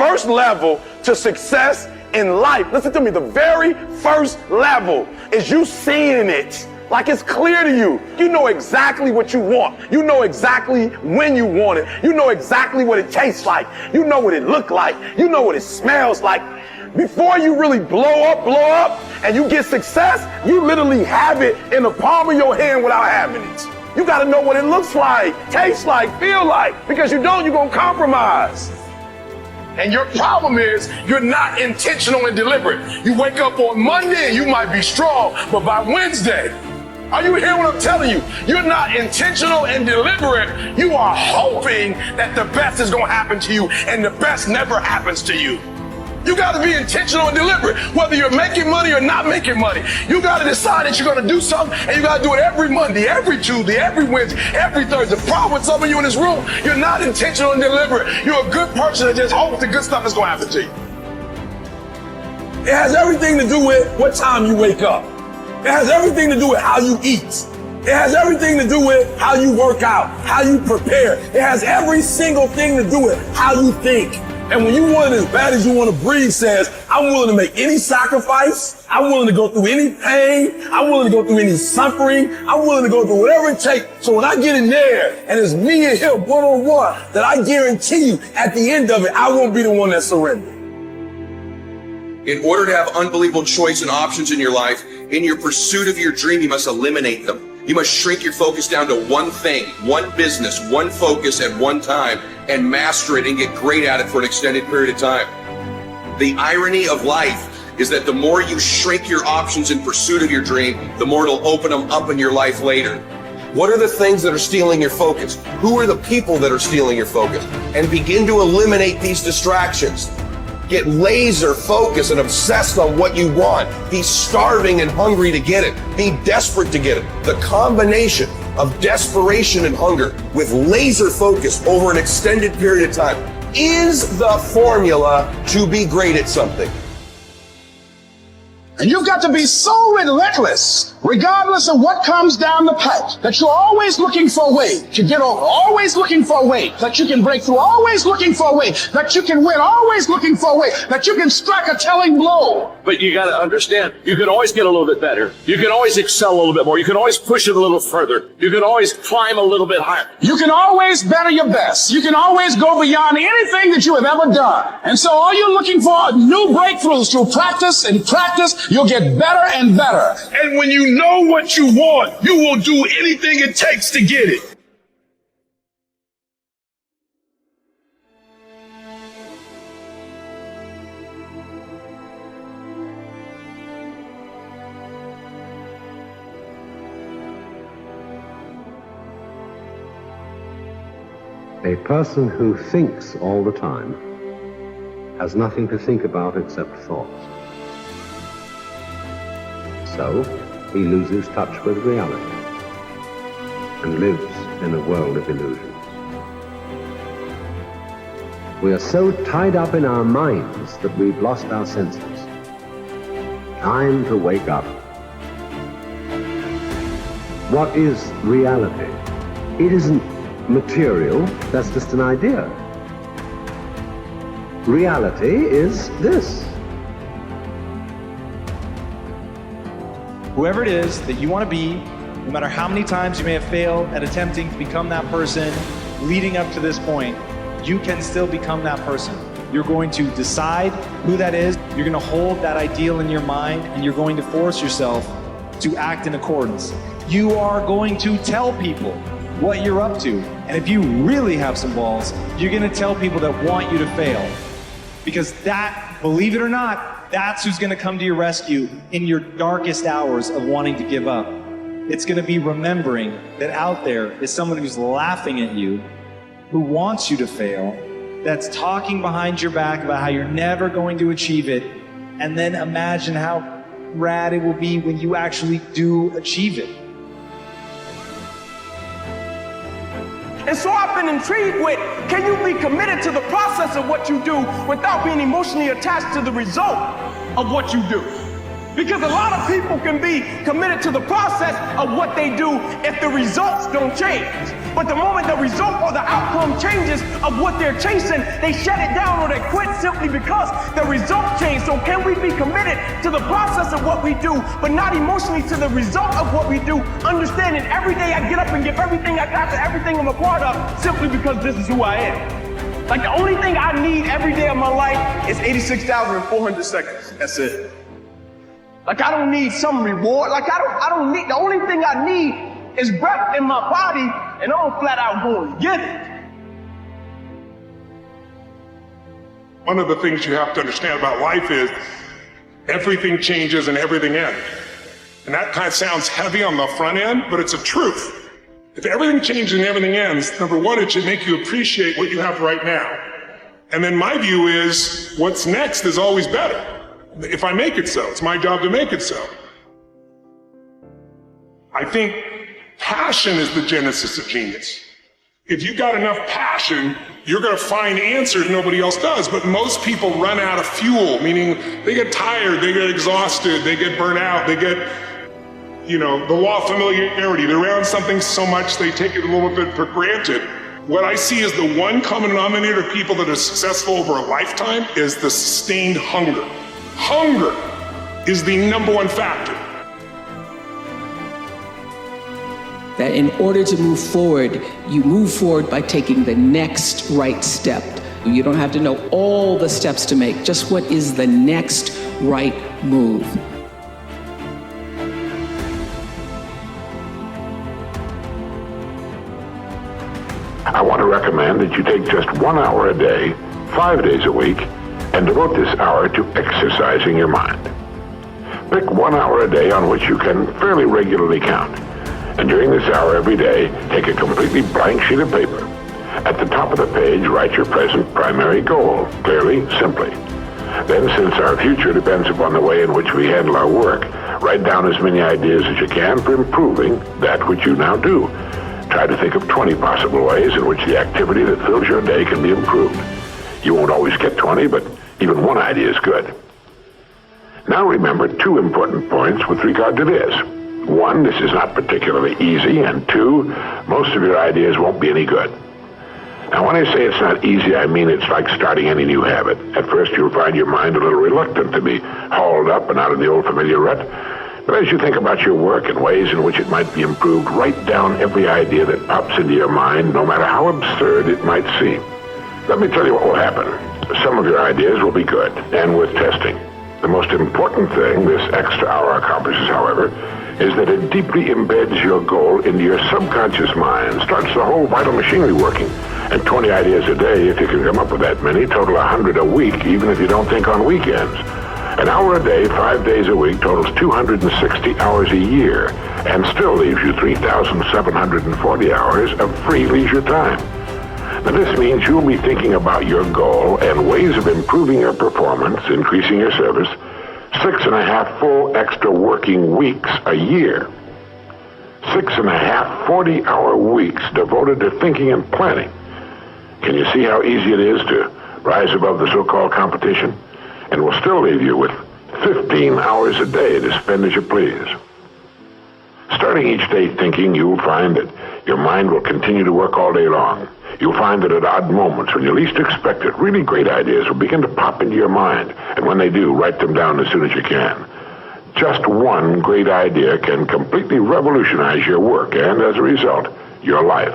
first level to success in life, listen to me, the very first level is you seeing it. Like it's clear to you. You know exactly what you want. You know exactly when you want it. You know exactly what it tastes like. You know what it looks like. You know what it smells like. Before you really blow up, and you get success, you literally have it in the palm of your hand without having it. You got to know what it looks like, tastes like, feel like, because you don't, you're going to compromise. And your problem is you're not intentional and deliberate. You wake up on Monday and you might be strong, but by Wednesday, are you hearing what I'm telling you? You're not intentional and deliberate. You are hoping that the best is going to happen to you, and the best never happens to you. You got to be intentional and deliberate, whether you're making money or not making money. You got to decide that you're going to do something, and you got to do it every Monday, every Tuesday, every Wednesday, every Thursday. The problem with some of you in this room, you're not intentional and deliberate. You're a good person that just hopes the good stuff is going to happen to you. It has everything to do with what time you wake up. It has everything to do with how you eat. It has everything to do with how you work out, how you prepare. It has every single thing to do with how you think. And when you want it as bad as you want to breathe says, I'm willing to make any sacrifice. I'm willing to go through any pain. I'm willing to go through any suffering. I'm willing to go through whatever it takes. So when I get in there and it's me and him one-on-one, that I guarantee you at the end of it, I won't be the one that surrendered. In order to have unbelievable choice and options in your life, in your pursuit of your dream, you must eliminate them. You must shrink your focus down to one thing, one business, one focus at one time, and master it and get great at it for an extended period of time. The irony of life is that the more you shrink your options in pursuit of your dream, the more it'll open them up in your life later. What are the things that are stealing your focus? Who are the people that are stealing your focus? And begin to eliminate these distractions. Get laser focused and obsessed on what you want. Be starving and hungry to get it. Be desperate to get it. The combination of desperation and hunger with laser focus over an extended period of time is the formula to be great at something. And you've got to be so relentless, regardless of what comes down the pipe, that you're always looking for a way to get over, always looking for a way that you can break through, always looking for a way that you can win, always looking for a way that you can strike a telling blow. But you got to understand, you can always get a little bit better. You can always excel a little bit more. You can always push it a little further. You can always climb a little bit higher. You can always better your best. You can always go beyond anything that you have ever done. And so all you're looking for are new breakthroughs through practice and practice. You'll get better and better. And when you know what you want, you will do anything it takes to get it. A person who thinks all the time has nothing to think about except thoughts. So, he loses touch with reality and lives in a world of illusions. We are so tied up in our minds that we've lost our senses. Time to wake up. What is reality? It isn't material, that's just an idea. Reality is this. Whoever it is that you want to be, no matter how many times you may have failed at attempting to become that person leading up to this point, you can still become that person. You're going to decide who that is. You're going to hold that ideal in your mind, and you're going to force yourself to act in accordance. You are going to tell people what you're up to. And if you really have some balls, you're going to tell people that want you to fail. Because that, believe it or not, that's who's going to come to your rescue in your darkest hours of wanting to give up. It's going to be remembering that out there is someone who's laughing at you, who wants you to fail, that's talking behind your back about how you're never going to achieve it, and then imagine how rad it will be when you actually do achieve it. And so I've been intrigued with, can you be committed to the process of what you do without being emotionally attached to the result of what you do? Because a lot of people can be committed to the process of what they do if the results don't change. But the moment the result or the outcome changes of what they're chasing, they shut it down or they quit simply because the result changed. So can we be committed to the process of what we do, but not emotionally to the result of what we do, understanding every day I get up and give everything I got to everything I'm a part of simply because this is who I am. Like the only thing I need every day of my life is 86,400 seconds. That's it. Like I don't need some reward. Like I don't need, the only thing I need is breath in my body, and I'm flat out going to get it. One of the things you have to understand about life is everything changes and everything ends. And that kind of sounds heavy on the front end, but it's a truth. If everything changes and everything ends, number one, it should make you appreciate what you have right now. And then my view is what's next is always better. If I make it so, it's my job to make it so. I think passion is the genesis of genius. If you've got enough passion, you're going to find answers nobody else does. But most people run out of fuel, meaning they get tired, they get exhausted, they get burnt out, they get, the law of familiarity. They're around something so much they take it a little bit for granted. What I see as the one common denominator of people that are successful over a lifetime is the sustained hunger. Hunger is the number one factor. That in order to move forward, you move forward by taking the next right step. You don't have to know all the steps to make, just what is the next right move. I want to recommend that you take just 1 hour a day, 5 days a week, and devote this hour to exercising your mind. Pick 1 hour a day on which you can fairly regularly count. And during this hour every day, take a completely blank sheet of paper. At the top of the page, write your present primary goal, clearly, simply. Then, since our future depends upon the way in which we handle our work, write down as many ideas as you can for improving that which you now do. Try to think of 20 possible ways in which the activity that fills your day can be improved. You won't always get 20, but even one idea is good. Now remember 2 important points with regard to this. 1, this is not particularly easy, and 2, most of your ideas won't be any good. Now when I say it's not easy, I mean it's like starting any new habit. At first you'll find your mind a little reluctant to be hauled up and out of the old familiar rut. But as you think about your work and ways in which it might be improved, write down every idea that pops into your mind, no matter how absurd it might seem. Let me tell you what will happen. Some of your ideas will be good and worth testing. The most important thing this extra hour accomplishes, however, is that it deeply embeds your goal into your subconscious mind, starts the whole vital machinery working. And 20 ideas a day, if you can come up with that many, total 100 a week, even if you don't think on weekends. An hour a day, 5 days a week, totals 260 hours a year, and still leaves you 3,740 hours of free leisure time. Now this means you'll be thinking about your goal and ways of improving your performance, increasing your service, 6.5 full extra working weeks a year. 6.5 40-hour weeks devoted to thinking and planning. Can you see how easy it is to rise above the so-called competition? And will still leave you with 15 hours a day to spend as you please. Starting each day thinking, you'll find that your mind will continue to work all day long. You'll find that at odd moments, when you least expect it, really great ideas will begin to pop into your mind. And when they do, write them down as soon as you can. Just one great idea can completely revolutionize your work and, as a result, your life.